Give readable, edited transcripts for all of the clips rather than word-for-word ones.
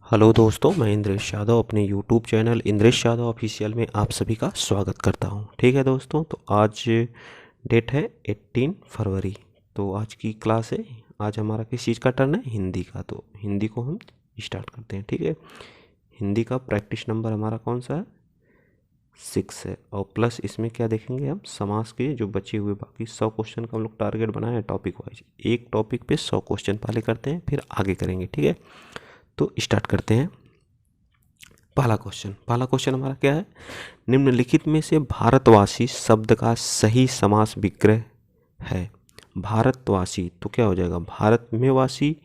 Hello दोस्तों, मैं इंद्रेश यादव अपने YouTube channel Indresh Yadav official में आप सभी का स्वागत करता हूं। ठीक है दोस्तों, तो आज डेट है 18 फरवरी। तो आज की क्लास है। आज हमारा किस चीज़ का टर्न है? हिंदी का। तो हिंदी को हम स्टार्ट करते हैं। ठीक है, हिंदी का प्रैक्टिस नंबर हमारा कौन सा है? 6 है। और प्लस इसमें क्या देखेंगे हम? समास के जो बचे हुए बाकी 100 क्वेश्चन का हम लोग टारगेट बनाए हैं टॉपिक वाइज। एक टॉपिक पे 100 क्वेश्चन पहले करते हैं, फिर आगे करेंगे। ठीक है, तो स्टार्ट करते हैं। पहला क्वेश्चन हमारा क्या है? निम्नलिखित में से भारतवासी शब्द का सही समास विग्रह है। भारतवासी तो क्या हो जाएगा? भारत में वासी,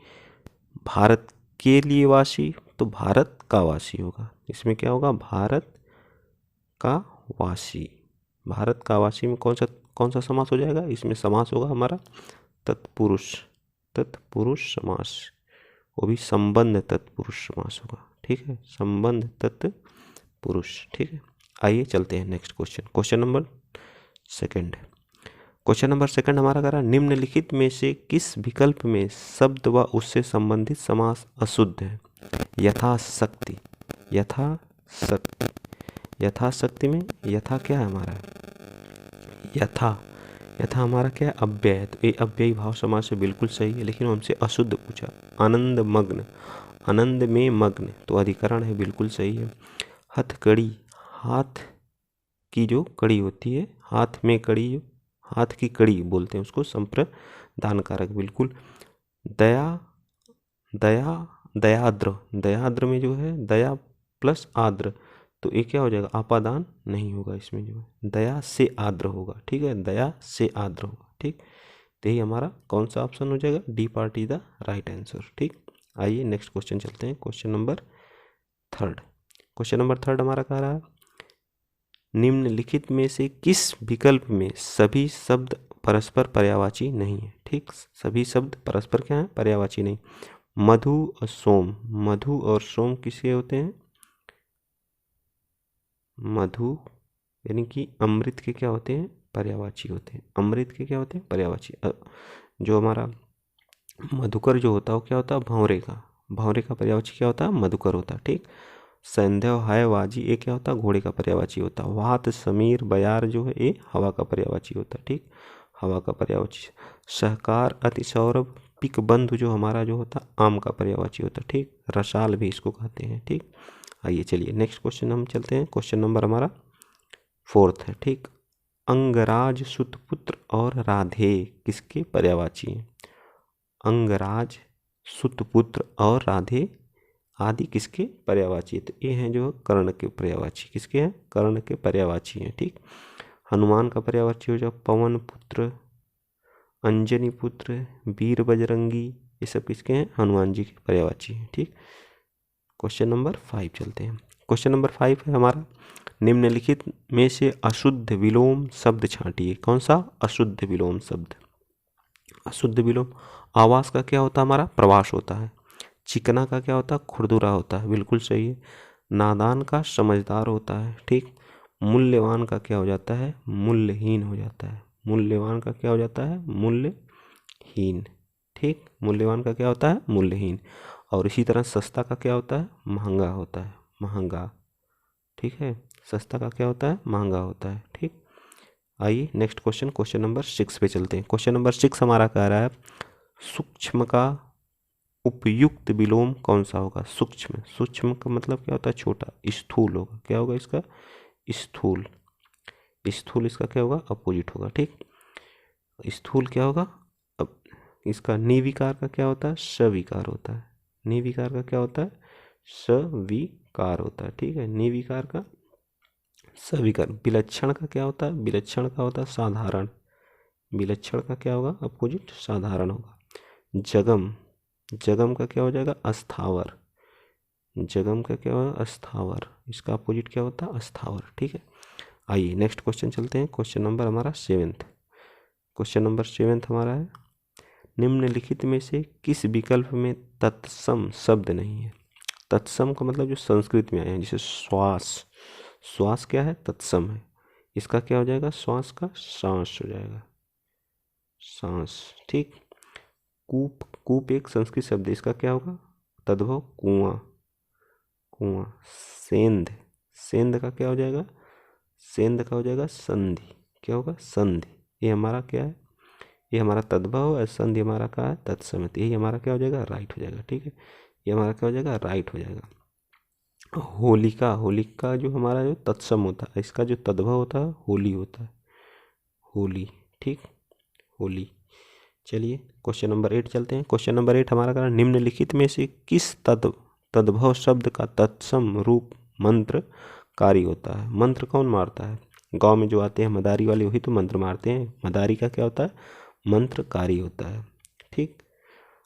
भारत के लिए वासी, तो भारत का वासी होगा। इसमें क्या होगा? भारत का वासी। भारत का वासी में कौन सा समास हो जाएगा? इसमें समास होगा हमारा तत्पुरुष। तत्पुरुष समास, वो भी संबंध तत्पुरुष समास होगा। ठीक है, संबंध तत्पुरुष। ठीक है, आइए चलते हैं next question. Question number second हमारा कह रहा है, निम्नलिखित में से किस विकल्प में शब्द व उससे संबंधित समास अशुद्ध है? यथाशक्ति। यथाशक्ति। यथाशक्ति में यथा क्या है हमारा? यथा। यथा हमारा क्या है? अव्यय है। तो ये अव्ययी भाव समास से बिल्कुल सही है, लेकिन हमसे अशुद्ध पूछा। आनंद मग्न, आनंद में मग्न, तो अधिकरण है, बिल्कुल सही है। हथकड़ी, हाथ की जो कड़ी होती है, हाथ में कड़ी, हाथ की कड़ी बोलते हैं उसको, संप्रदान कारक, बिल्कुल। दया, दया, दयाद्र, दयाद्र में जो है दया प्लस आद्र, तो ये क्या हो जाएगा? आपादान नहीं होगा इसमें, जो है दया से आद्र होगा। ठीक है, दया से आद्र होगा। ठीक, तो यही हमारा कौन सा ऑप्शन हो जाएगा? D part is the right answer. ठीक, आइए नेक्स्ट क्वेश्चन चलते हैं। क्वेश्चन नंबर थर्ड हमारा कह रहा है, निम्नलिखित में से किस विकल्प में सभी शब्द परस्पर पर्यायवाची नहीं है? ठीक, सभी शब्द परस्पर क्या है? पर्यायवाची नहीं। मधु और सोम, मधु और सोम किसके होते हैं? मधु यानी कि अमृत के क्या होते हैं? पर्यायवाची होते हैं। अमृत के क्या होते हैं? पर्यायवाची। जो हमारा मधुकर जो होता है वो क्या होता है? भंवरे का। भंवरे का पर्यायवाची क्या होता है? मधुकर होता है। ठीक, संध्या है वाजी, ये क्या होता है? घोड़े का पर्यायवाची होता है। वात समीर बयार जो है ये हवा का पर्यायवाची होता है। ठीक, हवा का पर्यायवाची। सहकार अति सौरभ पिक बंधु जो हमारा जो होता है आम का पर्यायवाची होता है। ठीक, रसाल भी इसको कहते हैं। ठीक, आइए चलिए नेक्स्ट क्वेश्चन हम चलते हैं। क्वेश्चन नंबर हमारा 4 है। ठीक, अंगराज सुतपुत्र और राधे किसके पर्यायवाची हैं? अंगराज, सुतपुत्र और राधे आदि किसके पर्यायवाची है? तो ये हैं जो कर्ण के पर्यायवाची। किसके हैं? कर्ण के पर्यायवाची हैं। ठीक, हनुमान का पर्यायवाची हो जाए पवन पुत्र, अंजनी पुत्र, वीर बजरंगी, ये सब किसके हैं? हनुमान जी के पर्यायवाची हैं। ठीक, क्वेश्चन नंबर 5 चलते हैं। क्वेश्चन नंबर 5 है हमारा, निम्नलिखित में से अशुद्ध विलोम शब्द छांटिए। कौन सा अशुद्ध विलोम शब्द? अशुद्ध विलोम, आवास का क्या होता है हमारा? प्रवास होता है। चिकना का क्या होता है? खुरदुरा होता है, बिल्कुल सही है। नादान का समझदार होता है। ठीक, मूल्यवान का क्या हो जाता है? मूल्यहीन हो जाता है। मूल्यवान का क्या हो जाता है? मूल्यहीन। ठीक, मूल्यवान का क्या होता है? मूल्यहीन। और इसी तरह सस्ता का क्या होता है? महंगा होता है, महंगा। ठीक है, सस्ता का क्या होता है? महंगा होता है। ठीक, आइए नेक्स्ट क्वेश्चन नंबर 6 पे चलते हैं। क्वेश्चन नंबर 6 हमारा कह रहा है, सूक्ष्म का उपयुक्त विलोम कौन सा होगा? सूक्ष्म, सूक्ष्म का मतलब क्या होता है? छोटा। स्थूल होगा, क्या होगा इसका? स्थूल। स्थूल इसका क्या होगा? अपोजिट होगा। ठीक, स्थूल क्या होगा? अब इसका निविकार का क्या होता है? सविकार होता है। निविकार का क्या होता है? सविकार होता है। ठीक है, निविकार का सविकार। विलक्षण का क्या होता है? विलक्षण का होता है साधारण। विलक्षण का क्या होगा? अपोजिट साधारण होगा। जगम, जगम का क्या हो जाएगा? अस्थावर। जगम का क्या होगा? अस्थावर। इसका अपोजिट क्या होता है? अस्थावर। ठीक है, आइए नेक्स्ट क्वेश्चन चलते हैं। क्वेश्चन नंबर हमारा 7। क्वेश्चन नंबर 7 हमारा है, निम्नलिखित में से किस विकल्प में तत्सम शब्द नहीं है? तत्सम का मतलब जो संस्कृत में आए हैं, जैसे श्वास। श्वास क्या है? तत्सम है। इसका क्या हो जाएगा? श्वास का सांस हो जाएगा, सांस। ठीक, कूप, कूप एक संस्कृत शब्द है, इसका क्या होगा? तद्भव कुआं। कुआं। सेंध, सेंध का क्या हो जाएगा, सेंध का हो जाएगा संधि। क्या होगा, संधि। ये हमारा क्या है, ये हमारा तद्भव है, संधि हमारा क्या है, तत्सम। यही हमारा क्या हो जाएगा, राइट हो जाएगा। ठीक है, ये हमारा क्या हो जाएगा, राइट हो जाएगा। होलिका, होलिका जो हमारा जो तत्सम होता है, इसका जो तद्भव होता है होली होता है, होली। ठीक, होली। चलिए क्वेश्चन नंबर 8 चलते हैं। क्वेश्चन नंबर 8 हमारा कहा, निम्नलिखित में से किस तद्भव शब्द का तत्सम रूप मंत्रकारी होता है। मंत्र कौन मारता है, गांव में जो आते हैं मदारी वाले वही तो मंत्र मारते हैं। मदारी का क्या होता है, मंत्रकारी होता है। ठीक,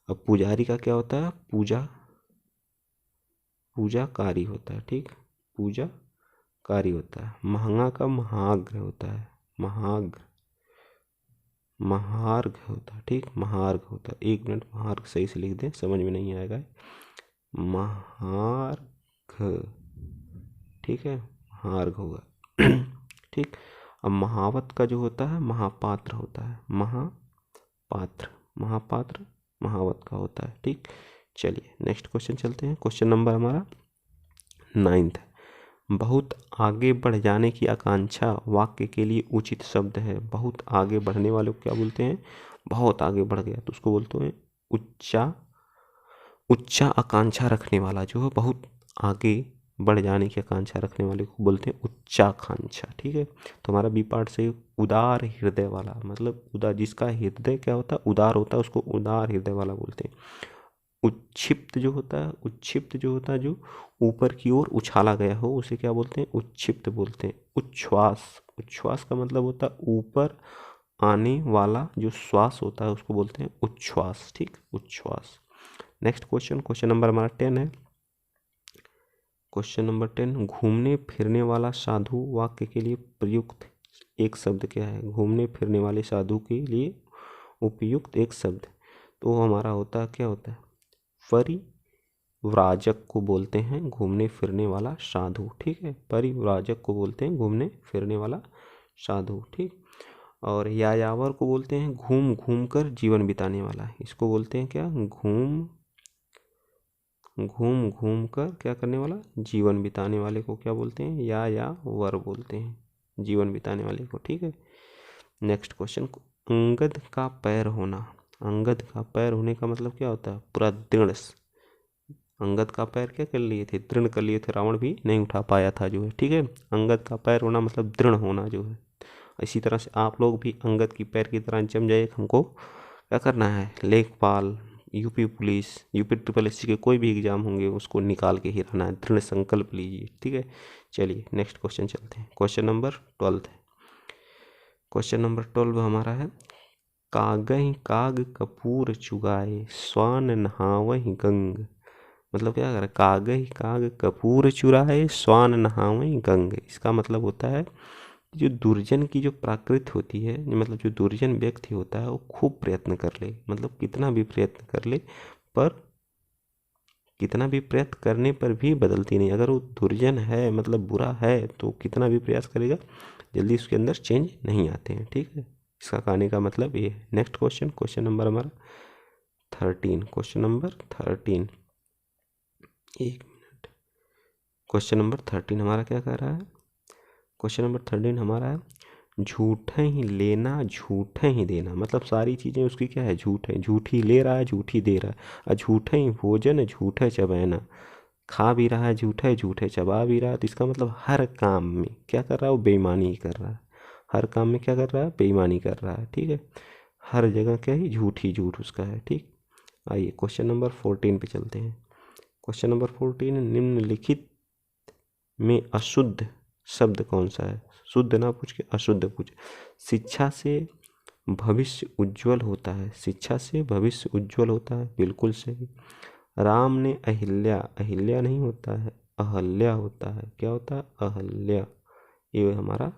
अब पुजारी का क्या होता है, पूजाकारी होता है। ठीक, पूजाकारी होता है। महंगा का महाग्र होता है, महार्घ होता है। ठीक, महार्घ होता है। 1 मिनट, महार्घ सही से लिख दें, समझ में नहीं आएगा। महार्घ, ठीक है, महार्घ होगा। ठीक, अब महावत का जो होता है महापात्र होता है, महापात्र, महापात्र महावत का होता है। ठीक, चलिए नेक्स्ट क्वेश्चन चलते हैं। क्वेश्चन नंबर हमारा 9 है। बहुत आगे बढ़ जाने की आकांक्षा वाक्य के लिए उचित शब्द है। बहुत आगे बढ़ने वाले को क्या बोलते हैं, बहुत आगे बढ़ गया तो उसको बोलते हैं उच्चा आकांक्षा रखने वाला जो है, बहुत आगे बढ़ जाने की आकांक्षा रखने वाले को बोलते हैं उच्चाकांक्षा। ठीक है, तो हमारा बी पार्ट से उदार हृदय वाला, मतलब उदार, जिसका हृदय क्या होता है, उदार होता है, उसको उदार हृदय वाला बोलते हैं। उच्छिप्त जो होता है, उच्छिप्त जो होता है, जो ऊपर की ओर उछाला गया हो, उसे क्या बोलते हैं, उच्छिप्त बोलते हैं। उच्छ्वास, उच्छ्वास का मतलब होता है ऊपर आने वाला जो श्वास होता है उसको बोलते हैं उच्छ्वास। ठीक, उच्छ्वास। नेक्स्ट क्वेश्चन, क्वेश्चन नंबर हमारा 10 है। क्वेश्चन नंबर 10, घूमने फिरने वाला साधु वाक्य के लिए प्रयुक्त एक शब्द क्या है। घूमने फिरने वाले साधु के लिए उपयुक्त एक शब्द, तो हमारा होता क्या होता है, परिव्राजक को बोलते हैं घूमने फिरने वाला साधु। ठीक है, परिव्राजक को बोलते हैं घूमने फिरने वाला साधु। ठीक, और यायावर को बोलते हैं घूम घूम कर जीवन बिताने वाला। इसको बोलते हैं क्या, घूम घूम कर क्या करने वाला, जीवन बिताने वाले को क्या बोलते हैं, या वर बोलते हैं, जीवन बिताने वाले को। ठीक है, नेक्स्ट क्वेश्चन, अंगद का पैर होना। अंगद का पैर होने का मतलब क्या होता है, पूरा दृढ़। अंगद का पैर क्या कर लिए थे, दृढ़ कर लिए थे, रावण भी नहीं उठा पाया था जो है। ठीक है, अंगद का पैर होना मतलब दृढ़ होना जो है। इसी तरह से आप लोग भी अंगद की पैर की तरह जम जाए। हमको क्या करना है, लेखपाल, UP police, UP triple SC के कोई भी एग्जाम होंगे उसको निकाल के ही रहना है, दृढ़ संकल्प लीजिए। ठीक है, चलिए नेक्स्ट क्वेश्चन चलते हैं। क्वेश्चन नंबर 12 है। क्वेश्चन नंबर 12 हमारा है, कागहि काग कपूर चुगाए स्वान नहावहि गंग। मतलब क्या कर, कागहि काग कपूर चुराए स्वान नहावहि गंग। इसका मतलब होता है जो दुर्जन की जो प्राकृत होती है, मतलब जो दुर्जन व्यक्ति होता है वो खूब प्रयत्न कर ले, मतलब कितना भी प्रयत्न कर ले, पर कितना भी प्रयत्न करने पर भी बदलती नहीं। अगर वो दुर्जन है मतलब बुरा है तो कितना भी प्रयास करेगा जल्दी उसके अंदर चेंज नहीं आते हैं। ठीक है, इसका कहने का मतलब ये है। नेक्स्ट क्वेश्चन, क्वेश्चन नंबर हमारा 13। Question number 13, 1 minute. Question number 13 हमारा क्या कह रहा है, क्वेश्चन नंबर 13 हमारा है, झूठे ही लेना झूठे ही देना। मतलब सारी चीज़ें उसकी क्या है, झूठ है, झूठी ले रहा है झूठी दे रहा है। और झूठे ही भोजन झूठे चबैना, खा भी रहा है झूठे, झूठे चबा भी रहा है। तो इसका मतलब हर काम में क्या कर रहा है, वो बेईमानी ही कर रहा है। हर काम में क्या कर रहा है, बेईमानी कर रहा है। ठीक है, हर जगह क्या ही झूठ ही झूठ उसका है। ठीक, आइए क्वेश्चन नंबर 14 पे चलते हैं। क्वेश्चन नंबर 14, निम्नलिखित में अशुद्ध शब्द कौन सा है। शुद्ध ना पूछ के अशुद्ध पूछ। शिक्षा से भविष्य उज्जवल होता है, शिक्षा से भविष्य उज्जवल होता है, बिल्कुल सही। राम ने अहिल्या, अहिल्या नहीं होता है, अहल्या होता है। क्या होता है, अहल्या। ये हमारा,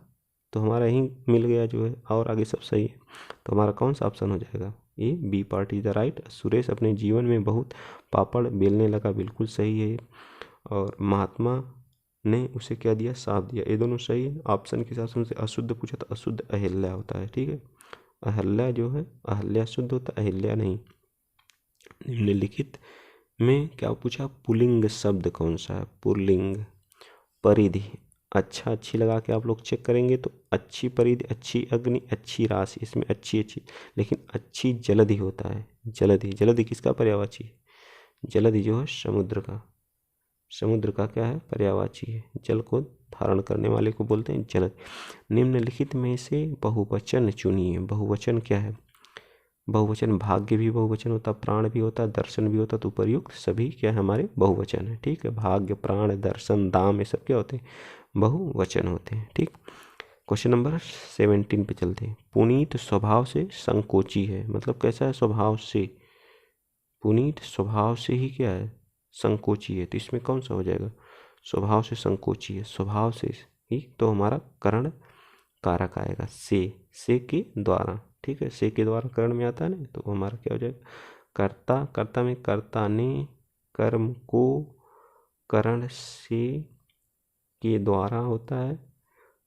तो हमारा यही मिल गया जो है, और आगे सब सही है। तो हमारा कौन सा ऑप्शन हो जाएगा, ये B part is the right. Suresh अपने जीवन में बहुत पापड़ बेलने लगा, बिल्कुल सही है। और महात्मा ने उसे क्या दिया, साथ दिया, ये दोनों सही है। ऑप्शन के हिसाब से उनसे अशुद्ध पूछा तो अशुद्ध अहिल्या होता है। ठीक है, अहल्या जो है, अहल्या शुद्ध होता है, अहिल्या नहीं। निम्नलिखित में क्या पूछा, पुल्लिंग शब्द कौन सा है, पुल्लिंग। परिधि, अच्छा अच्छी लगा के आप लोग चेक करेंगे तो अच्छी परिधि, अच्छी अग्नि, अच्छी राशि, इसमें अच्छी अच्छी, लेकिन अच्छी जलधि होता है। जलधि, जलधि किसका पर्यायवाची है, जलधि जो है समुद्र का, समुद्र का क्या है, पर्यायवाची है। जल को धारण करने वाले को बोलते हैं जलधि। निम्नलिखित में से बहुवचन चुनिए। बहुवचन क्या है, बहुवचन भाग्य भी बहुवचन होता, प्राण भी होता, दर्शन भी होता, तो उपर्युक्त सभी क्या है हमारे बहुवचन है। ठीक है, भाग्य, प्राण, दर्शन, दाम, ये सब क्या होते हैं, बहुवचन होते हैं। ठीक, क्वेश्चन नंबर 17 पे चलते हैं। पुनीत स्वभाव से संकोची है, मतलब कैसा है, स्वभाव से, पुनीत स्वभाव से ही क्या है, संकोची है, तो इसमें कौन सा हो जाएगा, स्वभाव से संकोची है, स्वभाव से ही, तो हमारा करण कारक आएगा, से के द्वारा। ठीक है, से के द्वारा करण में आता है ना, तो हमारा क्या हो जाएगा, कर्ता, कर्ता में कर्ता ने कर्म को करण से के द्वारा होता है,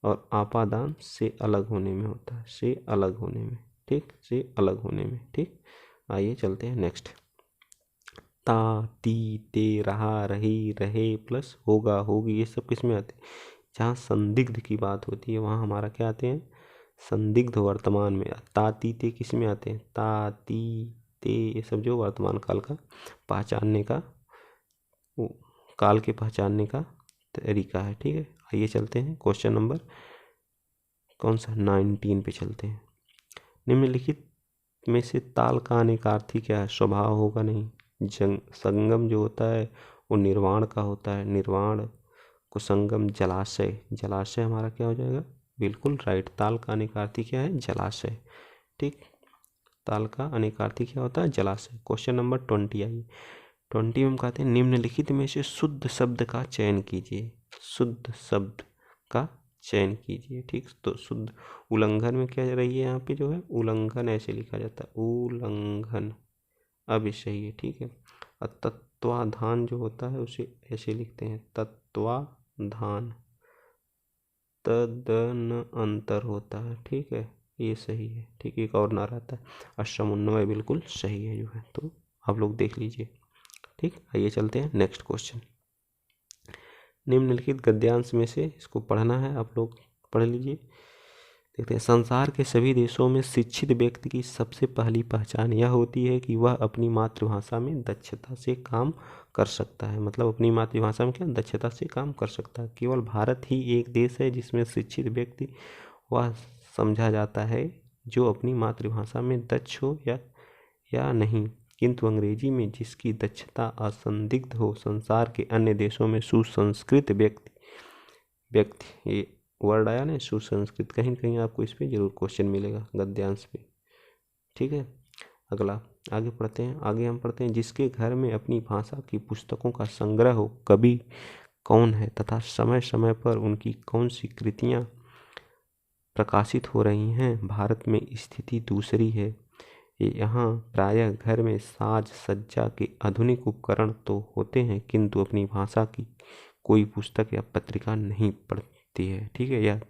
और आपादान से अलग होने में होता है, से अलग होने में। ठीक, से अलग होने में। ठीक, आइए चलते हैं नेक्स्ट। ता, ती, ते, रहा, रही, रहे प्लस होगा, होगी, ये सब किस में आते हैं, जहाँ संदिग्ध की बात होती है वहाँ हमारा क्या आते हैं, संदिग्ध वर्तमान में। ता, ती, ते किस में आते हैं, ता, ती, ते, ये सब जो वर्तमान काल का पहचानने का, काल के पहचानने का तरीका है। ठीक है, आइए चलते हैं क्वेश्चन नंबर कौन सा, 19 पे चलते हैं। निम्नलिखित में से ताल का अनेकार्थी क्या है, स्वभाव होगा नहीं। संगम जो होता है वो निर्वाण का होता है, निर्वाण को संगम, जलाशय, जलाशय हमारा क्या हो जाएगा, बिल्कुल राइट। ताल का अनेकार्थी क्या है, जलाशय। ठीक, ताल का अनेकार्थी क्या होता है, जलाशय। क्वेश्चन नंबर 20 आइए। 20 में हम कहते हैं निम्नलिखित में से शुद्ध शब्द का चयन कीजिए, शुद्ध शब्द का चयन कीजिए। ठीक, तो शुद्ध, उल्लंघन में क्या रही है, यहाँ पे जो है उल्लंघन ऐसे लिखा जाता है, उल्लंघन, अब ये सही है। ठीक है, और तत्वाधान जो होता है उसे ऐसे लिखते हैं, तत्वाधान, तदन अंतर होता है। ठीक है, ये सही है। ठीक, एक और ना रहता है, असमुन्वय बिल्कुल सही है जो है, तो आप लोग देख लीजिए। ठीक, आइए चलते हैं नेक्स्ट क्वेश्चन। निम्नलिखित गद्यांश में से इसको पढ़ना है, आप लोग पढ़ लीजिए। देखते हैं, संसार के सभी देशों में शिक्षित व्यक्ति की सबसे पहली पहचान यह होती है कि वह अपनी मातृभाषा में दक्षता से काम कर सकता है, मतलब अपनी मातृभाषा में क्या, दक्षता से काम कर सकता है। केवल भारत ही एक देश है जिसमें शिक्षित व्यक्ति वह समझा जाता है जो अपनी मातृभाषा में दक्ष हो या नहीं, किंतु अंग्रेजी में जिसकी दक्षता असंदिग्ध हो। संसार के अन्य देशों में सुसंस्कृत व्यक्ति, ये वर्ड आया ना सुसंस्कृत, कहीं न कहीं आपको इस पे जरूर क्वेश्चन मिलेगा गद्यांश पे। ठीक है, अगला आगे पढ़ते हैं। आगे हम पढ़ते हैं, जिसके घर में अपनी भाषा की पुस्तकों का संग्रह हो, कवि कौन है तथा समय समय पर उनकी कौन सी कृतियाँ प्रकाशित हो रही हैं। भारत में स्थिति दूसरी है, यहाँ प्रायः घर में साज सज्जा के आधुनिक उपकरण तो होते हैं, किंतु अपनी भाषा की कोई पुस्तक या पत्रिका नहीं पढ़ती है। ठीक है, यह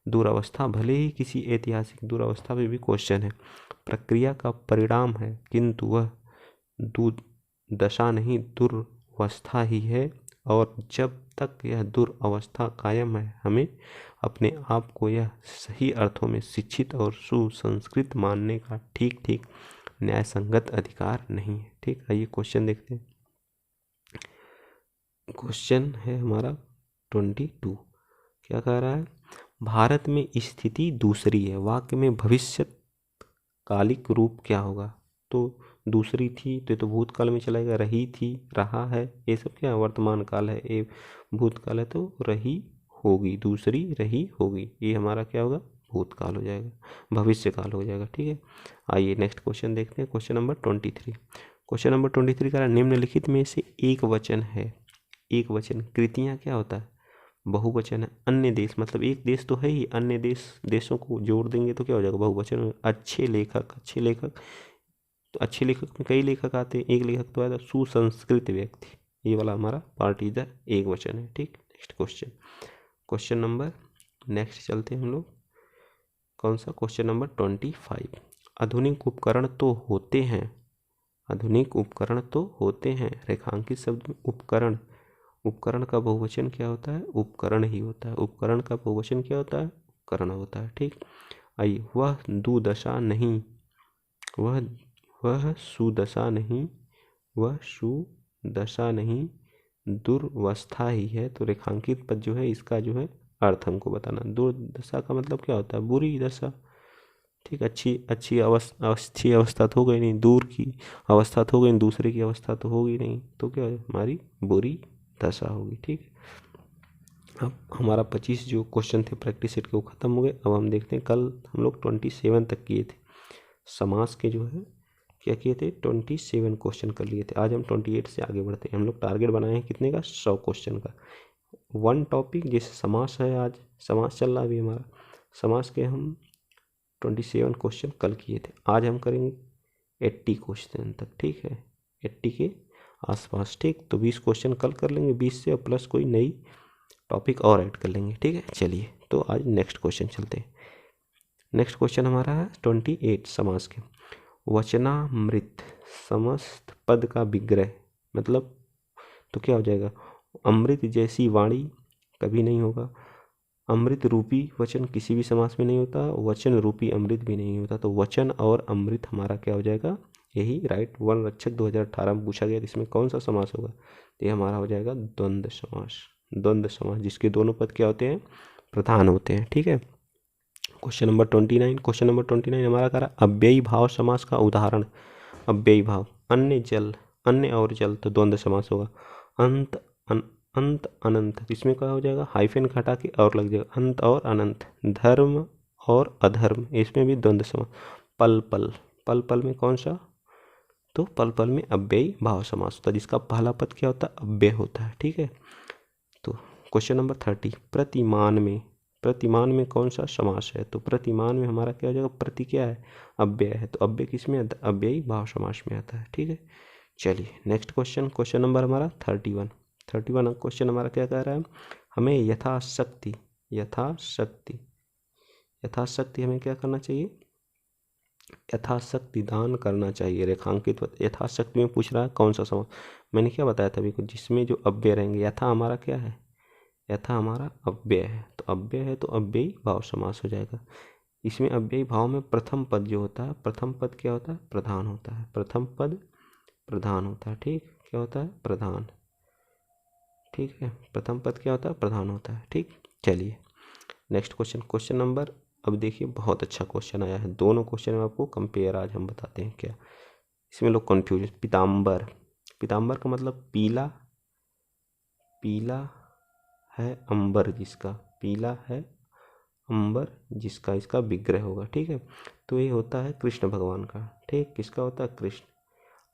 दुरावस्था भले ही किसी ऐतिहासिक दुरावस्था में भी क्वेश्चन है, प्रक्रिया का परिणाम है, किंतु वह दुर्दशा नहीं दुर्वस्था ही है, और जब तक यह दुरावस्था कायम है हमें अपने आप को यह सही अर्थों में शिक्षित और सुसंस्कृत मानने का ठीक ठीक न्यायसंगत अधिकार नहीं है। ठीक, आइए क्वेश्चन देखते हैं। क्वेश्चन है हमारा 22, क्या कह रहा है, भारत में स्थिति दूसरी है, वाक्य में भविष्य कालिक रूप क्या होगा, तो दूसरी थी तो भूतकाल में चलेगा, रही थी, रहा है, ये सब क्या वर्तमान काल है, ये भूतकाल है तो रही होगी, दूसरी रही होगी, ये हमारा क्या होगा, भूतकाल हो जाएगा, भविष्य काल हो जाएगा। ठीक है, आइए नेक्स्ट क्वेश्चन देखते हैं। क्वेश्चन नंबर 23, क्वेश्चन नंबर 23 का निम्नलिखित में से एक वचन है, एक वचन कृतियाँ क्या होता है, बहुवचन है। अन्य देश, मतलब एक देश तो है ही, अन्य देशों को जोड़ देंगे तो क्या हो जाएगा, बहुवचन में। अच्छे लेखक, अच्छे लेखक, तो अच्छे लेखक में कई लेखक आते हैं, एक लेखक तो आया था सुसंस्कृत व्यक्ति, ये वाला हमारा पार्ट इधर एक वचन है। ठीक, next question, question number next चलते हैं हम लोग, कौन सा, क्वेश्चन नंबर 25, आधुनिक उपकरण तो होते हैं, आधुनिक उपकरण तो होते हैं। रेखांकित शब्द में उपकरण, उपकरण का बहुवचन क्या होता है? उपकरण ही होता है। उपकरण का बहुवचन क्या होता है? उपकरण होता है। ठीक, आइए, वह दुर्दशा नहीं, वह सुदशा नहीं, वह सुदशा नहीं, दुर्वस्था ही है। तो रेखांकित पद जो है इसका जो है अर्थ हमको बताना। दुर्दशा का मतलब क्या होता है? बुरी दशा। ठीक, अच्छी अवस्था तो हो गई नहीं, दूर की अवस्था तो हो गई, दूसरे की अवस्था तो होगी नहीं, तो क्या है? हमारी बुरी दशा होगी। ठीक, अब हमारा 25 जो क्वेश्चन थे प्रैक्टिस सेट के वो खत्म हो गए। अब हम देखते हैं, कल हम लोग 27 तक किए थे समास के, जो है क्या किए थे? 27 क्वेश्चन कर लिए थे। आज हम 28 से आगे बढ़ते हैं। हम लोग टारगेट बनाए हैं कितने का? 100 क्वेश्चन का। वन टॉपिक जैसे समास है, आज समास चल रहा है अभी हमारा, समास के हम 27 क्वेश्चन कल किए थे। आज हम करेंगे 80 क्वेश्चन तक। ठीक है, 80 के आसपास। ठीक, तो 20 क्वेश्चन कल कर लेंगे, 20 से, और प्लस कोई नई टॉपिक और ऐड कर लेंगे। ठीक है, चलिए, तो आज नेक्स्ट क्वेश्चन चलते हैं। नेक्स्ट क्वेश्चन हमारा है 28 समास के। वचनामृत समस्त पद का विग्रह, मतलब तो क्या हो जाएगा? अमृत जैसी वाणी कभी नहीं होगा, अमृत रूपी वचन किसी भी समास में नहीं होता, वचन रूपी अमृत भी नहीं होता। तो वचन और अमृत हमारा क्या हो जाएगा? यही राइट। वन रक्षक 2018 में पूछा गया, इसमें कौन सा समास होगा? तो ये हमारा हो जाएगा द्वंद्व समास। द्वंद्व समास जिसके दोनों पद क्या होते हैं? प्रधान होते हैं। ठीक है, क्वेश्चन नंबर 29। क्वेश्चन नंबर 29 हमारा कह रहा है अव्ययी भाव समास का उदाहरण। अव्ययी भाव, अन्य जल, अन्य और जल, तो द्वंद्व समास होगा। अंत अंत अनंत, इसमें क्या हो जाएगा? हाइफन घटा के और लग जाएगा, अंत और अनंत। धर्म और अधर्म, इसमें भी द्वंद्व समास। पल पल, पल पल में कौन सा? तो पल पल में अव्ययी भाव समास होता है, जिसका पहला पद क्या होता है? अव्यय होता है। ठीक है, तो क्वेश्चन नंबर 30। प्रतिमान में, प्रतिमान में कौन सा समास है? तो प्रतिमान में हमारा क्या हो जाएगा? प्रति क्या है? अव्यय है, तो अव्यय किस में? अव्ययी भाव समास में आता है। ठीक है, चलिए नेक्स्ट क्वेश्चन। क्वेश्चन नंबर हमारा 31। क्वेश्चन हमारा क्या कह रहा है? हमें यथाशक्ति, यथाशक्ति, यथाशक्ति हमें क्या करना चाहिए? यथाशक्ति दान करना चाहिए। रेखांकित यथाशक्ति में पूछ रहा है कौन सा समास? मैंने क्या बताया था अभी कुछ, जिसमें जो अव्यय रहेंगे। यथा हमारा क्या है? यथा हमारा अव्यय है, तो अव्यय है तो अव्ययी भाव समास हो जाएगा। इसमें अव्ययी भाव में प्रथम पद जो होता है, प्रथम पद क्या होता है? प्रधान होता है। प्रथम पद प्रधान होता है। ठीक, क्या होता है? प्रधान। ठीक है, प्रथम पद क्या होता है? प्रधान होता है। ठीक, चलिए नेक्स्ट क्वेश्चन। क्वेश्चन नंबर, अब देखिए बहुत अच्छा क्वेश्चन आया है। दोनों क्वेश्चन में आपको कंपेयर आज हम बताते हैं क्या। इसमें लोग कंफ्यूज। पीताम्बर, पीताम्बर का मतलब पीला, पीला है अंबर जिसका, पीला है अंबर जिसका, इसका विग्रह होगा। ठीक है, तो ये होता है कृष्ण भगवान का। ठीक, किसका होता है? कृष्ण।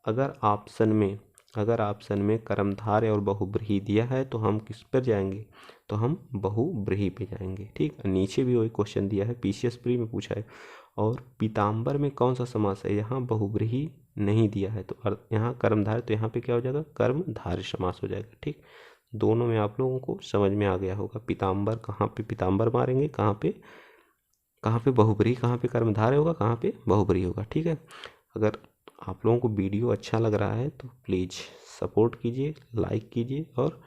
अगर ऑप्शन में कर्मधारय और बहुब्रीहि दिया है तो हम किस पर जाएंगे? तो हम बहुब्रीहि पे जाएंगे। ठीक, नीचे भी वही क्वेश्चन दिया है, पीसीएस प्री में पूछा है। और पीताम्बर में कौन सा समास है? यहाँ बहुब्रीहि नहीं दिया है, तो यहाँ कर्मधारय, तो यहाँ पे क्या हो जाएगा? कर्मधारय समास हो जाएगा। ठीक, दोनों में आप लोगों को समझ में आ गया होगा। पीताम्बर कहाँ पे पीताम्बर मारेंगे, कहाँ पे बहुब्रीहि, कहाँ पे कर्मधारय होगा, कहाँ पे बहुब्रीहि होगा। ठीक है, अगर आप लोगों को वीडियो अच्छा लग रहा है तो प्लीज़ सपोर्ट कीजिए, लाइक कीजिए और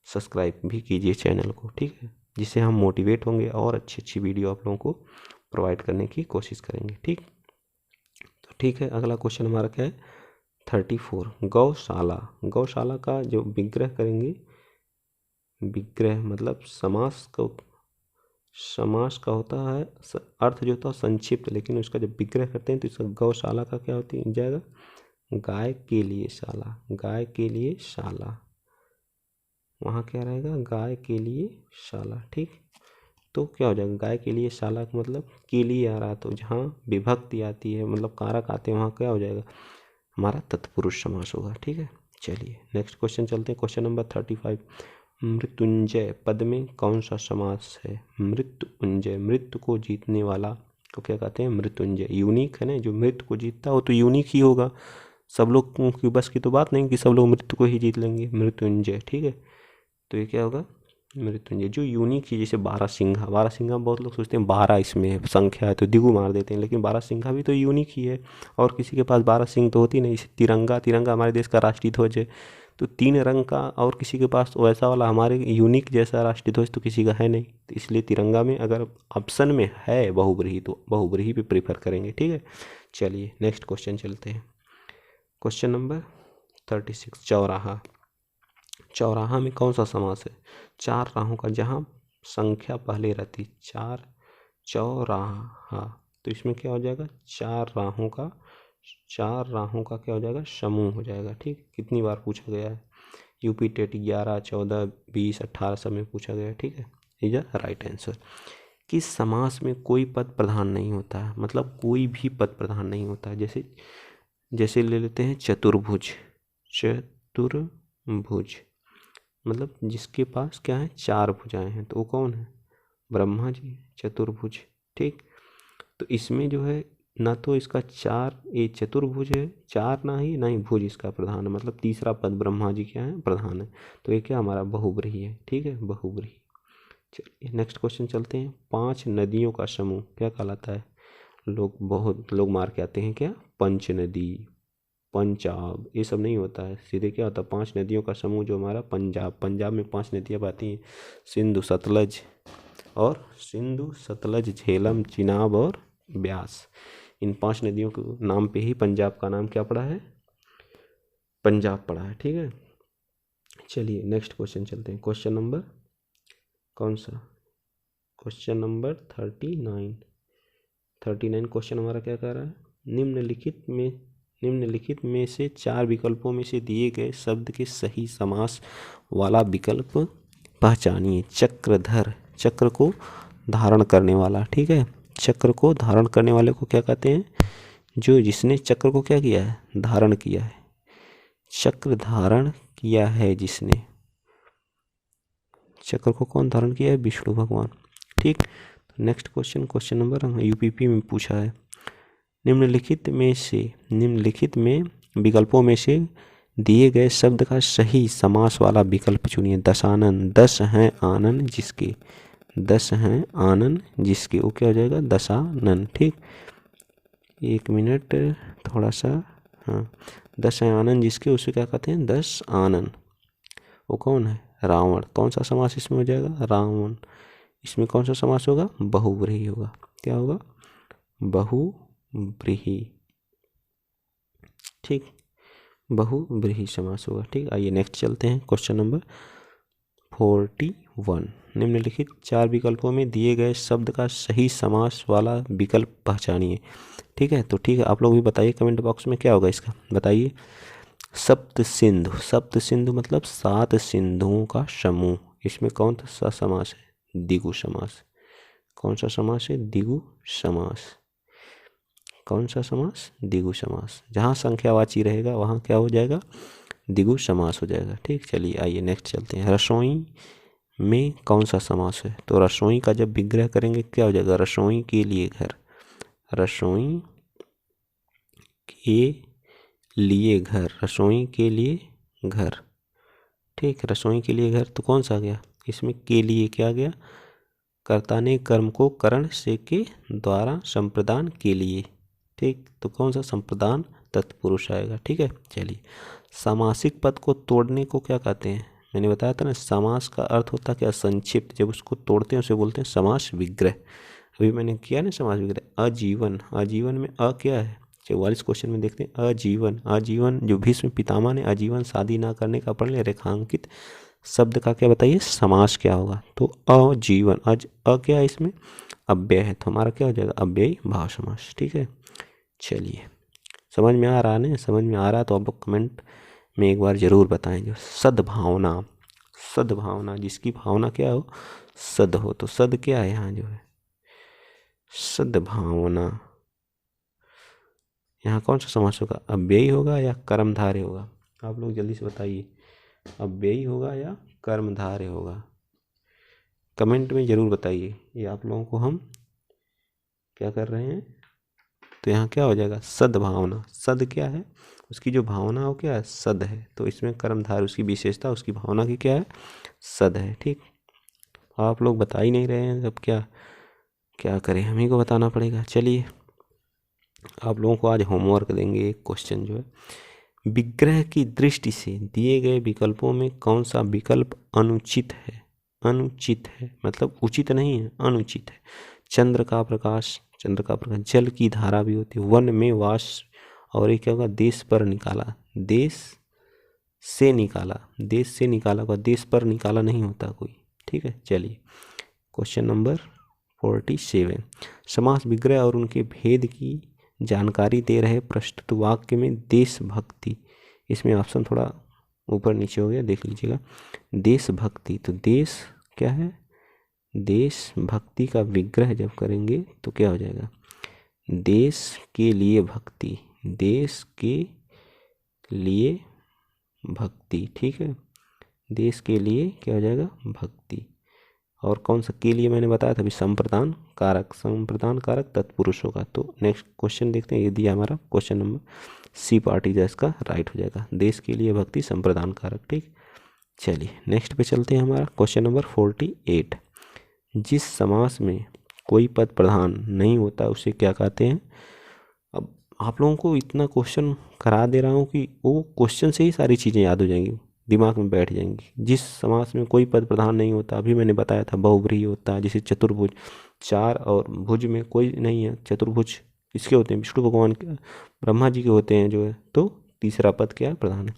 सब्सक्राइब भी कीजिए चैनल को। ठीक है, जिससे हम मोटिवेट होंगे और अच्छी अच्छी वीडियो आप लोगों को प्रोवाइड करने की कोशिश करेंगे। ठीक, तो ठीक है, अगला क्वेश्चन हमारा क्या है? 34। गौशाला, गौशाला का जो विग्रह करेंगे, विग्रह मतलब समास का होता है अर्थ जो होता है संक्षिप्त, लेकिन उसका जब विग्रह करते हैं तो इसका गौशाला का क्या होती है जाएगा? गाय के लिए शाला, गाय के लिए शाला, वहाँ क्या रहेगा? गाय के लिए शाला। ठीक, तो क्या हो जाएगा? गाय के लिए शाला का मतलब के लिए आ रहा, तो जहाँ विभक्ति आती है मतलब कारक आते हैं वहाँ क्या हो जाएगा? हमारा तत्पुरुष समास होगा। ठीक है, चलिए नेक्स्ट क्वेश्चन चलते हैं। Question number 35। मृत्युंजय पद में कौन सा समास है? मृत्युंजय, मृत्यु को जीतने वाला को क्या कहते हैं? मृत्युंजय। यूनिक है ना, जो मृत्यु को जीतता हो तो यूनिक ही होगा। सब लोग की बस की तो बात नहीं कि सब लोग मृत्यु को ही जीत लेंगे। मृत्युंजय। ठीक है, तो ये क्या होगा? मृत्युंजय जो यूनिक चीज़, जैसे बारहसिंघा, बारहसिंघा बहुत लोग सोचते हैं 12 इसमें है, संख्या है तो दिगु मार देते हैं, लेकिन बारहसिंघा भी तो यूनिक ही है, और किसी के पास 12 सिंह तो होती नहीं। तिरंगा, तिरंगा हमारे देश का राष्ट्रीय ध्वज है, तो 3 रंग का, और किसी के पास वैसा वाला हमारे यूनिक जैसा राष्ट्रीय ध्वज तो किसी का है नहीं, तो इसलिए तिरंगा में अगर ऑप्शन में है बहुब्रीही तो बहुब्रीही पे प्रीफर करेंगे। ठीक है, चलिए नेक्स्ट क्वेश्चन चलते हैं। क्वेश्चन नंबर 36, चौराहा। चौराहा में कौन सा समास है? 4 राहों का, जहाँ संख्या पहले रहती, 4 चौराहा, तो इसमें क्या हो जाएगा? 4 राहों का, 4 राहों का क्या हो जाएगा? समूह हो जाएगा। ठीक, कितनी बार पूछा गया है, यूपी टेट 11, 14, 20, 18 सब में पूछा गया है। ठीक है, इज अ राइट आंसर। किस समास में कोई पद प्रधान नहीं होता है? मतलब कोई भी पद प्रधान नहीं होता है। जैसे जैसे ले लेते हैं चतुर्भुज, चतुर्भुज मतलब जिसके पास क्या है? 4 भुजाएं हैं, तो वो कौन है? ब्रह्मा जी, चतुर्भुज। ठीक, तो इसमें जो है ना तो इसका 4, ये चतुर्भुज है, 4 ना ही भुज इसका प्रधान है, मतलब तीसरा पद ब्रह्मा जी क्या है? प्रधान है, तो ये क्या हमारा बहुब्रीही है। ठीक है, बहुब्रीही। चलिए नेक्स्ट क्वेश्चन चलते हैं। 5 नदियों का समूह क्या कहलाता है? बहुत लोग मार के आते हैं क्या? पंच नदी, पंजाब, ये सब नहीं होता है, सीधे क्या होता है? 5 नदियों का समूह जो हमारा पंजाब, पंजाब में 5 नदियाँ बहती हैं, सिंधु, सतलज, झेलम, चिनाब और ब्यास। इन 5 नदियों के नाम पे ही पंजाब का नाम क्या पड़ा है? पंजाब पड़ा है। ठीक है, चलिए नेक्स्ट क्वेश्चन चलते हैं। क्वेश्चन नंबर कौन सा? Question number 39। क्वेश्चन हमारा क्या कह रहा है? निम्नलिखित में से 4 विकल्पों में से दिए गए शब्द के सही समास वाला विकल्प पहचानिए। चक्रधर, चक्र को धारण करने वाला। ठीक है, चक्र को धारण करने वाले को क्या कहते हैं? जिसने चक्र को क्या किया है? धारण किया है। चक्र धारण किया है जिसने, चक्र को कौन धारण किया है? विष्णु भगवान। ठीक, next question, question number UPP में पूछा है। निम्नलिखित में विकल्पों में से दिए गए शब्द का सही समास वाला विकल्प चुनिए। दशानन, 10 हैं आनन जिसके, 10 हैं आनन जिसके, वो क्या हो जाएगा? दशानन। ठीक, 1 मिनट, थोड़ा सा, हाँ, 10 हैं आनन जिसके, उसे क्या कहते हैं? 10 आनन। वो कौन है? रावण। कौन सा समास इसमें हो जाएगा? रावण। इसमें कौन सा समास होगा? बहुब्रीही होगा। क्या होगा? बहुब्रीही। ठीक, बहुब्रीही समास होगा। ठीक, आइए नेक्स्ट चलते हैं। Question number 41। निम्नलिखित 4 विकल्पों में दिए गए शब्द का सही समास वाला विकल्प पहचानिए। ठीक है, तो ठीक है, आप लोग भी बताइए कमेंट बॉक्स में क्या होगा इसका, बताइए। सप्त सिंधु, सप्त सिंधु मतलब 7 सिंधुओं का समूह। इसमें कौन सा समास है? द्विगु समास। कौन सा समास है? द्विगु समास। कौन सा समास? द्विगु समास। जहाँ संख्यावाची रहेगा वहाँ क्या हो जाएगा? द्विगु समास हो जाएगा। ठीक, चलिए आइए नेक्स्ट चलते हैं। रसोई में कौन सा समास है? तो रसोई का जब विग्रह करेंगे क्या हो जाएगा? रसोई के लिए घर, रसोई के लिए घर, रसोई के लिए घर। ठीक, रसोई के लिए घर, तो कौन सा आ गया इसमें? के लिए क्या आ गया? कर्ता ने कर्म को करण से के द्वारा संप्रदान के लिए। ठीक, तो कौन सा? संप्रदान तत्पुरुष आएगा। ठीक है, चलिए। सामासिक पद को तोड़ने को क्या कहते हैं? मैंने बताया था ना, समास का अर्थ होता है क्या? संक्षिप्त। जब उसको तोड़ते हैं उसे बोलते हैं समास विग्रह। अभी मैंने किया ना समास विग्रह। आजीवन, आजीवन में अ क्या है? 44 क्वेश्चन में देखते हैं। आजीवन, आजीवन जो भीष्म पितामह ने आजीवन शादी ना करने का पढ़ लिया, रेखांकित शब्द का क्या बताइए? समास क्या होगा? तो अजीवन, क्या है इसमें? अव्यय है, तो हमारा क्या हो जाएगा? अव्ययी भाव समास। ठीक है, चलिए। समझ में आ रहा है ना? समझ में आ रहा है तो आप लोग कमेंट में एक बार जरूर बताएं। जो सद्भावना, सद्भावना जिसकी भावना क्या हो? सद हो, तो सद क्या है यहाँ जो है? सद्भावना। यहाँ कौन सा समास होगा? अव्ययी होगा या कर्मधारय होगा? आप लोग जल्दी से बताइए, अव्ययी होगा या कर्मधारय होगा? कमेंट में ज़रूर बताइए। ये आप लोगों को हम क्या कर रहे हैं, तो यहाँ क्या हो जाएगा? सद्भावना। सद क्या है? उसकी जो भावना हो क्या है? सद है, तो इसमें कर्मधारय, उसकी विशेषता, उसकी भावना की क्या है? सद है। ठीक, आप लोग बता ही नहीं रहे हैं, अब क्या क्या करें, हम ही को बताना पड़ेगा। चलिए आप लोगों को आज होमवर्क देंगे। एक क्वेश्चन जो है, विग्रह की दृष्टि से दिए गए विकल्पों में कौन सा विकल्प अनुचित है? अनुचित है मतलब उचित नहीं है, अनुचित है। चंद्र का प्रकाश, चंद्र का प्रकाश, जल की धारा भी होती है, वन में वास, और एक क्या होगा, देश पर निकाला, देश से निकाला, देश से निकाला होगा, देश पर निकाला नहीं होता कोई। ठीक है, चलिए क्वेश्चन नंबर 47, समास विग्रह और उनके भेद की जानकारी दे रहे प्रस्तुत वाक्य में देशभक्ति, इसमें ऑप्शन थोड़ा ऊपर नीचे हो गया, देख लीजिएगा। देशभक्ति, तो देश क्या है, देशभक्ति का विग्रह जब करेंगे तो क्या हो जाएगा, देश के लिए भक्ति, देश के लिए भक्ति। ठीक है, देश के लिए क्या हो जाएगा, भक्ति। और कौन सा के लिए मैंने बताया था अभी, संप्रदान कारक, संप्रदान कारक तत्पुरुष होगा। तो नेक्स्ट क्वेश्चन देखते हैं, ये दिया हमारा question number C part is इसका राइट हो जाएगा, देश के लिए भक्ति संप्रदान कारक। ठीक, चलिए नेक्स्ट पे चलते हैं, हमारा क्वेश्चन नंबर 48, जिस समास में कोई पद प्रधान नहीं होता उसे क्या कहते हैं? अब आप लोगों को इतना क्वेश्चन करा दे रहा हूँ कि वो क्वेश्चन से ही सारी चीज़ें याद हो जाएंगी, दिमाग में बैठ जाएंगी। जिस समास में कोई पद प्रधान नहीं होता, अभी मैंने बताया था बहुव्रीहि होता है, जैसे चतुर्भुज, चार और भुज में कोई नहीं है, चतुर्भुज किसके होते हैं, विष्णु भगवान के, ब्रह्मा जी के होते हैं जो है, तो तीसरा पद क्या है, प्रधान है।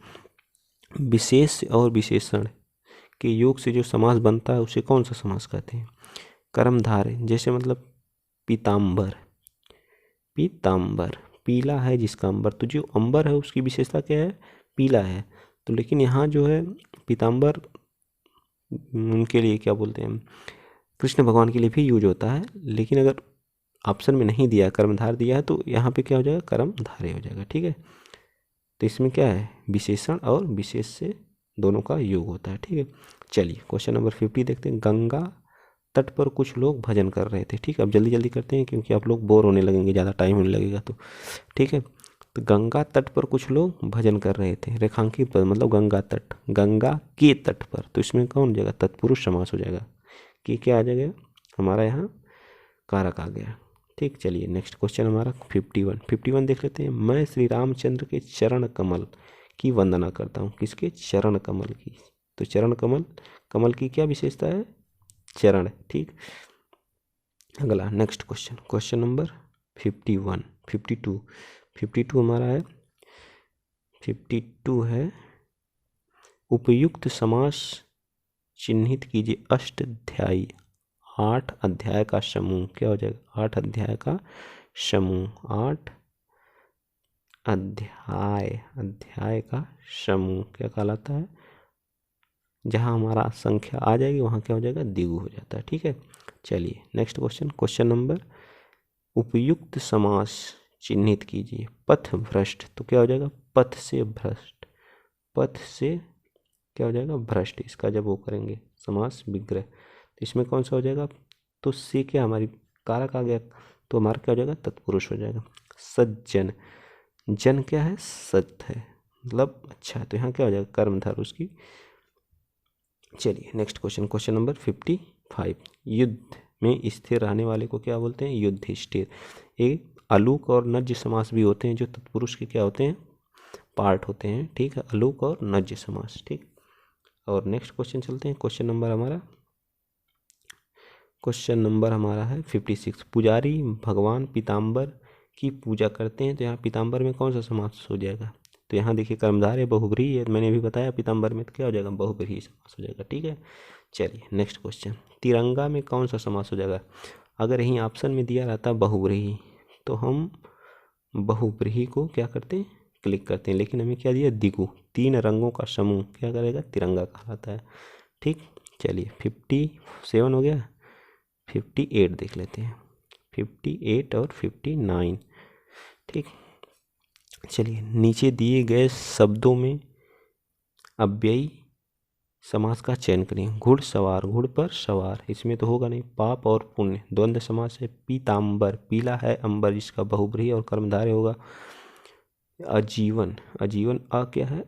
विशेष और विशेषण के योग से जो समास बनता है उसे कौन सा समास कहते हैं? कर्मधारय, जैसे मतलब पीताम्बर, पीताम्बर पीला है जिसका अंबर, तो जो अंबर है उसकी विशेषता क्या है, पीला है। तो लेकिन यहाँ जो है पीताम्बर उनके लिए क्या बोलते हैं, कृष्ण भगवान के लिए भी यूज होता है, लेकिन अगर ऑप्शन में नहीं दिया, कर्मधार दिया है, तो यहाँ पे क्या हो जाएगा, कर्मधारय हो जाएगा। ठीक है, तो इसमें क्या है, विशेषण और विशेष से दोनों का योग होता है। ठीक है, चलिए क्वेश्चन नंबर 50 देखते हैं, गंगा तट पर कुछ लोग भजन कर रहे थे। ठीक है, अब जल्दी जल्दी करते हैं क्योंकि आप लोग बोर होने लगेंगे, ज़्यादा टाइम होने लगेगा तो। ठीक है, तो गंगा तट पर कुछ लोग भजन कर रहे थे, रेखांकित पद मतलब गंगा तट, गंगा के तट पर, तो इसमें कौन हो जाएगा, तत्पुरुष समास हो जाएगा, कि क्या आ जाएगा हमारा यहाँ, कारक आ गया। ठीक, चलिए नेक्स्ट क्वेश्चन हमारा 51 देख लेते हैं, मैं श्री रामचंद्र के चरण कमल की वंदना करता हूँ, किसके, चरण कमल की, तो चरण कमल, कमल की क्या विशेषता है, चरण। ठीक, अगला नेक्स्ट क्वेश्चन, क्वेश्चन नंबर 52 हमारा है, 52 है, उपयुक्त समास चिन्हित कीजिए, अष्टाध्यायी, 8 अध्याय का समूह, क्या हो जाएगा, 8 अध्याय का समूह, 8 अध्याय का समूह क्या कहलाता है, जहाँ हमारा संख्या आ जाएगी वहाँ क्या हो जाएगा, द्विगु हो जाता है। ठीक है, चलिए नेक्स्ट क्वेश्चन, क्वेश्चन नंबर, उपयुक्त समास चिन्हित कीजिए, पथ भ्रष्ट, तो क्या हो जाएगा, पथ से भ्रष्ट, पथ से क्या हो जाएगा, भ्रष्ट, इसका जब वो करेंगे समास विग्रह, तो इसमें कौन सा हो जाएगा, तो से क्या हमारी कारक आ गया, तो हमारा क्या हो जाएगा, तत्पुरुष हो जाएगा। सज्जन, जन क्या है, सत है मतलब अच्छा है, तो यहाँ क्या हो जाएगा, कर्मधार उसकी। चलिए नेक्स्ट क्वेश्चन, क्वेश्चन नंबर 55, युद्ध में स्थिर रहने वाले को क्या बोलते हैं, युधिष्ठिर। एक अलूक और नज्य समास भी होते हैं जो तत्पुरुष के क्या होते हैं, पार्ट होते हैं। ठीक है, अलूक और नज्य समास। ठीक, और नेक्स्ट क्वेश्चन चलते हैं, क्वेश्चन नंबर हमारा है 56, पुजारी भगवान पीताम्बर की पूजा करते हैं, तो यहाँ पीताम्बर में कौन सा समास हो जाएगा, तो यहाँ देखिए कर्मधार है, बहुव्रीहि है, मैंने भी बताया पीताम्बर में तो क्या हो जाएगा, बहुव्रीहि समास हो जाएगा। ठीक है, चलिए नेक्स्ट क्वेश्चन, तिरंगा में कौन सा समास हो जाएगा, अगर यहीं ऑप्शन में दिया रहता बहुव्रीहि तो हम बहुव्रीहि को क्या करते हैं, क्लिक करते हैं, लेकिन हमें क्या दिया, द्विगु, 3 रंगों का समूह क्या करेगा, तिरंगा कहलाता है। ठीक, चलिए 57 हो गया, 58 देख लेते हैं, 58 और 59। ठीक, चलिए नीचे दिए गए शब्दों में अव्ययी समास का चयन करें, घुड़सवार, घुड़ पर सवार, इसमें तो होगा नहीं, पाप और पुण्य, द्वंद्व समास है, पीताम्बर, पीला है अंबर जिसका बहुव्रीहि और कर्मधारय होगा। अजीवन, अजीवन अ क्या है,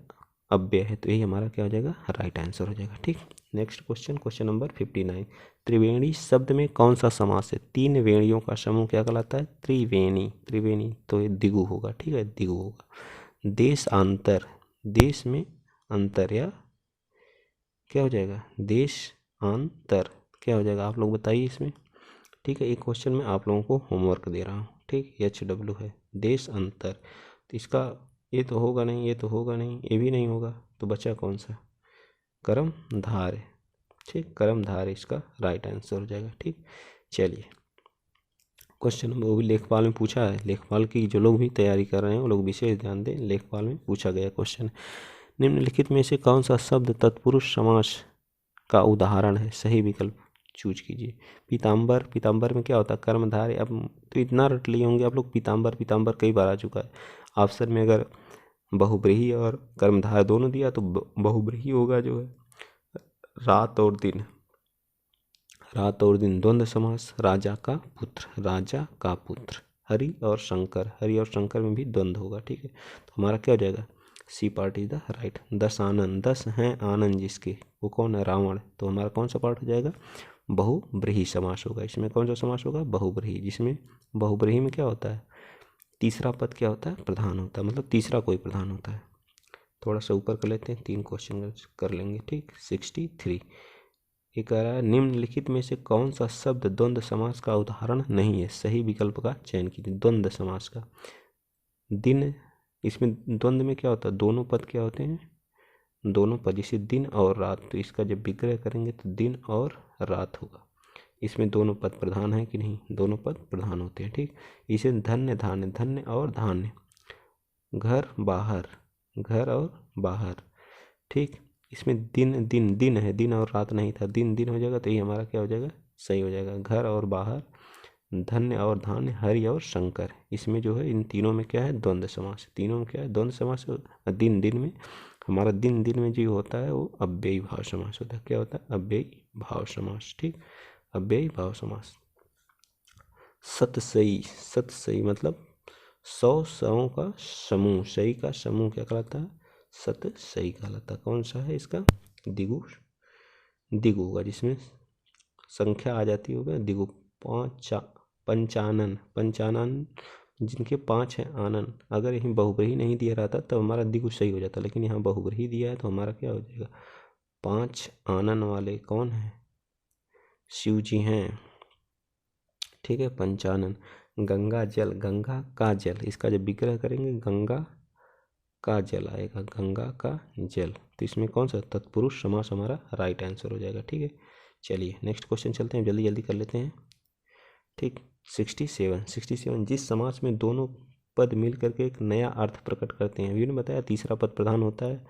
अव्यय है, तो यही हमारा क्या हो जाएगा, राइट आंसर हो जाएगा। ठीक, नेक्स्ट क्वेश्चन, क्वेश्चन नंबर 59। त्रिवेणी शब्द में कौन सा समास है? 3 वेणियों का समूह क्या कहलाता है? त्रिवेणी। त्रिवेणी तो ये द्विगु होगा, ठीक है, द्विगु होगा। देशांतर, देश में अंतर या क्या हो जाएगा? देशांतर क्या हो जाएगा? आप लोग बताइए इसमें, ठीक है। एक क्वेश्चन में आप लोगों को होमवर्क दे रहा हूँ, ठीक। HW है, देश अंतर। तो इसका ये तो होगा नहीं, ये तो होगा नहीं, ये भी नहीं होगा, तो बचा कौन सा? कर्मधारय, ठीक। कर्मधारय इसका राइट आंसर हो जाएगा, ठीक। चलिए क्वेश्चन वो भी लेखपाल में पूछा है। लेखपाल की जो लोग भी तैयारी कर रहे हैं वो लोग विशेष ध्यान दें, लेखपाल में पूछा गया क्वेश्चन। निम्नलिखित में से कौन सा शब्द तत्पुरुष समास का उदाहरण है? सही विकल्प चूज कीजिए। पीताम्बर, पीताम्बर में क्या होता है? कर्मधारय। अब तो इतना रट लिए होंगे आप लोग, पीताम्बर पीताम्बर कई बार आ चुका है। ऑप्शन में अगर बहुब्रीहि और कर्मधारय दोनों दिया तो बहुब्रीहि होगा जो है। रात और दिन, रात और दिन द्वंद्व समास। राजा का पुत्र, राजा का पुत्र। हरि और शंकर, हरि और शंकर में भी द्वंद्व होगा, ठीक है। तो हमारा क्या हो जाएगा? C part is the right. Dashanan, 10 हैं आनंद जिसके, वो कौन है? रावण। तो हमारा कौन सा पार्ट हो जाएगा? बहुब्रीहि समास होगा। इसमें कौन सा समास होगा? बहुब्रीहि। जिसमें बहुब्रीहि में क्या होता है? तीसरा पद क्या होता है? प्रधान होता है, मतलब तीसरा कोई प्रधान होता है। थोड़ा सा ऊपर कर लेते हैं, 3 क्वेश्चन कर लेंगे, ठीक। 63 ये कह रहा है निम्नलिखित में से कौन सा शब्द द्वंद्व समास का उदाहरण नहीं है? सही विकल्प का चयन कीजिए। द्वंद्व समास का दिन, इसमें द्वंद्व में क्या होता है? दोनों पद क्या होते हैं? दोनों पद, जैसे दिन और रात, तो इसका जब विग्रह करेंगे तो दिन और रात होगा। इसमें दोनों पद प्रधान है कि नहीं? दोनों पद प्रधान होते हैं, ठीक। इसे धन्य धान्य, धन्य और धान्य। घर बाहर, घर और बाहर, ठीक। इसमें दिन दिन दिन है, दिन और रात नहीं था, दिन दिन हो जाएगा, तो ये हमारा क्या हो जाएगा? सही हो जाएगा। घर और बाहर, धन्य और धान्य, हरि और शंकर। इसमें जो है इन तीनों में क्या है? द्वंद्व समास। तीनों में क्या है? द्वंद्व समास। दिन दिन में हमारा दिन दिन में जो होता है वो अव्ययी भाव समास होता है। क्या होता है? अव्ययी भाव समास, ठीक। अव्ययी भाव समास। सतसई, सतसई मतलब 100 सौ का समूह। सही का समूह क्या कहलाता है? सतसई कहलाता है। कौन सा है इसका? द्विगु, द्विगु होगा, जिसमें संख्या आ जाती होगा द्विगु। पंचानन, पंचानन जिनके 5 हैं आनन। अगर यहीं बहुब्रीहि नहीं दिया रहता तब हमारा द्विगु सही हो जाता, लेकिन यहाँ बहुब्रीहि दिया है तो हमारा क्या हो जाएगा? 5 आनन वाले कौन है? शिव जी हैं, ठीक है। पंचानन। गंगा जल, गंगा का जल, इसका जब विग्रह करेंगे गंगा का जल आएगा, गंगा का जल। तो इसमें कौन सा? तत्पुरुष समास हमारा राइट आंसर हो जाएगा, ठीक है। चलिए नेक्स्ट क्वेश्चन चलते हैं, जल्दी जल्दी कर लेते हैं, ठीक। 67 जिस समास में दोनों पद मिल करके एक नया अर्थ प्रकट करते हैं। अभी ने बताया तीसरा पद प्रधान होता है।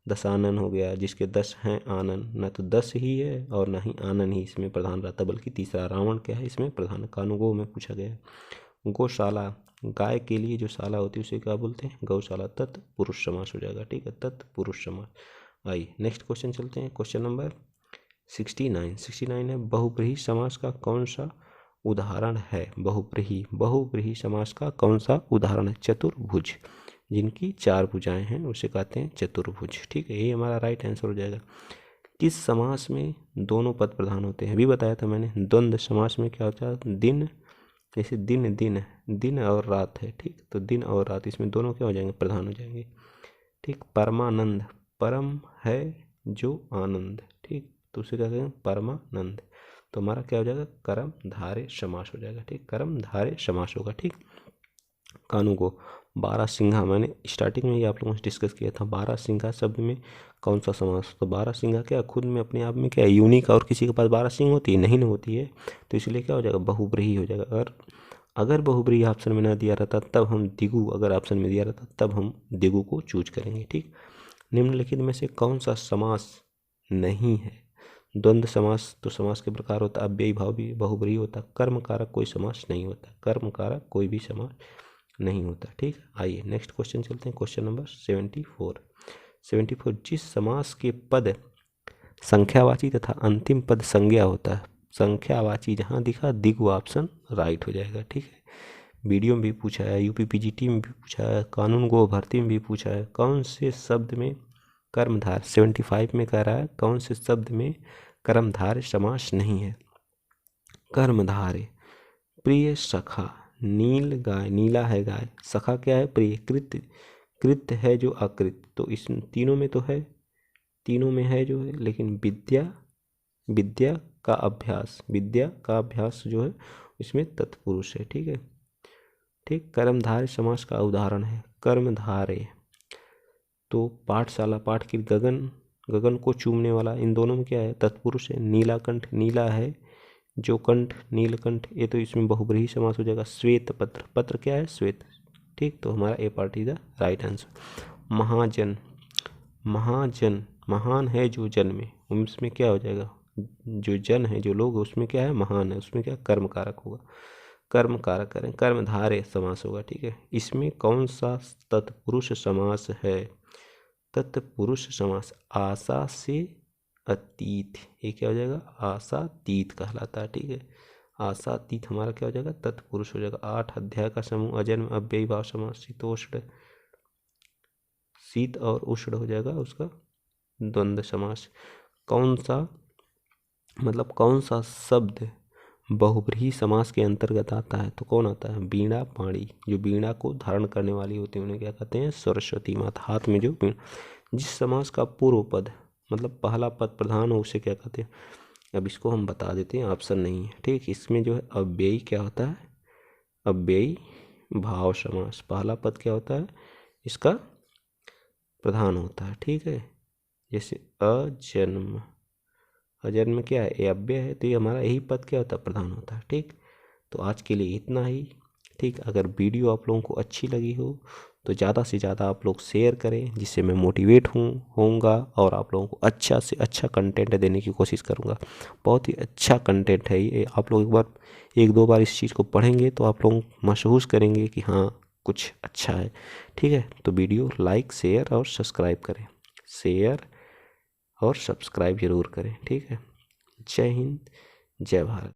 दशानन हो गया, जिसके 10 हैं आनन। न तो 10 ही है और न ही आनन ही इसमें प्रधान रहता, बल्कि तीसरा रावण क्या है इसमें प्रधान? कानुगो में पूछा गया है। गौशाला, गाय के लिए जो शाला होती है उसे क्या बोलते हैं? गौशाला। तत्पुरुष समास हो जाएगा, ठीक है, तत्पुरुष समास। आइए नेक्स्ट क्वेश्चन चलते हैं, क्वेश्चन नंबर 69 है बहुब्रीहि समास का कौन सा उदाहरण है? बहुब्रीहि, बहुब्रीहि समास का कौन सा उदाहरण है? चतुर्भुज, जिनकी 4 भुजाएं हैं उसे कहते हैं चतुर्भुज, ठीक है। ये हमारा राइट आंसर हो जाएगा। किस समास में दोनों पद प्रधान होते हैं? अभी बताया था मैंने। द्वंद्व समास में क्या होता है? दिन, जैसे दिन दिन, दिन और रात है, ठीक। तो दिन और रात इसमें दोनों क्या हो जाएंगे? प्रधान हो जाएंगे, ठीक। परमानंद, परम है जो आनंद, ठीक। तो उसे क्या कहेंगे? परमानंद। तो हमारा क्या हो जाएगा? कर्मधारय समास हो जाएगा, ठीक। कर्मधारय समास होगा, ठीक। कानुगो, बारहसिंघा, मैंने स्टार्टिंग में ही आप लोगों से डिस्कस किया था। बारहसिंघा शब्द में कौन सा समास? तो बारहसिंघा क्या खुद में अपने आप में क्या है? यूनिक। और किसी के पास 12 सिंह होती है? नहीं ना होती है। तो इसलिए क्या हो जाएगा? बहुब्रीहि हो जाएगा। अगर बहुब्रीहि ऑप्शन में ना दिया रहता तब हम द्विगु, अगर ऑप्शन में दिया रहता तब हम द्विगु को चूज करेंगे, ठीक। निम्नलिखित में से कौन सा समास नहीं है? द्वंद्व समास तो समास के प्रकार होता है। अव्ययी भाव भी बहुब्रीहि होता है। कर्म कारक कोई समास नहीं होता, कर्म कारक कोई भी समास नहीं होता, ठीक। आइए नेक्स्ट क्वेश्चन चलते हैं, क्वेश्चन नंबर 74 जिस समास के पद संख्यावाची तथा अंतिम पद संज्ञा होता है। संख्यावाची जहाँ दिखा द्विगु ऑप्शन राइट हो जाएगा, ठीक है। वीडियो में भी पूछा है, यूपी पीजीटी में भी पूछा है, कानून गो भर्ती में भी पूछा है। कौन से शब्द में कर्मधारय 75 में कह रहा है कौन से शब्द में कर्मधारय समास नहीं है। कर्मधारय प्रिय सखा, नील गाय, नीला है गाय, सखा क्या है प्रिय, कृत्य, कृत्य है जो अकृत्य, तो इस तीनों में तो है, तीनों में है जो है, लेकिन विद्या, विद्या का अभ्यास, विद्या का अभ्यास जो है इसमें तत्पुरुष है। ठीक है, ठीक। कर्मधारय समास का उदाहरण है कर्मधारय, तो पाठशाला, पाठ की गगन, गगन को चूमने वाला, इन दोनों में क्या है तत्पुरुष है। नीलाकंठ, नीला है जो कंठ, नीलकंठ, ये तो इसमें बहुब्रीहि समास हो जाएगा। श्वेत पत्र, पत्र क्या है श्वेत, ठीक। तो हमारा A part is the right answer. Mahajan, Mahajan, महान है जो जन में, उसमें क्या हो जाएगा, जो जन है जो लोग उसमें क्या है महान है, उसमें क्या कर्म कारक होगा, कर्म कारक करें, कर्मधारय समास होगा। ठीक है, इसमें कौन सा तत्पुरुष समास है, तत्पुरुष समास आशा से अतीत, ये क्या हो जाएगा आशातीत कहलाता है। ठीक है, आशातीत हमारा क्या हो जाएगा तत्पुरुष हो जाएगा। 8 अध्याय का समूह अजन्म अव्ययी भाव समास, शीतोष्ण, शीत और उष्ण हो जाएगा उसका द्वंद्व समास। कौन सा, मतलब कौन सा शब्द बहुब्रीहि समास के अंतर्गत आता है, तो कौन आता है वीणा पाणी, जो वीणा को धारण करने वाली होती है उन्हें क्या कहते हैं सरस्वती माता, हाथ में जो वीणा। जिस समास का पूर्व पद मतलब पहला पद प्रधान हो उसे क्या कहते हैं, अब इसको हम बता देते हैं, ऑप्शन नहीं है। ठीक, इसमें जो है अव्ययी क्या होता है, अव्ययी भाव समास, पहला पद क्या होता है इसका प्रधान होता है। ठीक है, जैसे अजन्म, अजन्म क्या है ये अव्यय है, तो ये हमारा यही पद क्या होता है प्रधान होता है। ठीक, तो आज के लिए इतना ही। ठीक, अगर वीडियो आप लोगों को अच्छी लगी हो तो ज़्यादा से ज़्यादा आप लोग शेयर करें, जिससे मैं मोटिवेट होऊंगा और आप लोगों को अच्छा से अच्छा कंटेंट देने की कोशिश करूंगा। बहुत ही अच्छा कंटेंट है ये, आप लोग एक बार, एक दो बार इस चीज़ को पढ़ेंगे तो आप लोग महसूस करेंगे कि हाँ कुछ अच्छा है। ठीक है, तो वीडियो लाइक शेयर और सब्सक्राइब करें, शेयर और सब्सक्राइब ज़रूर करें। ठीक है, जय हिंद, जय भारत।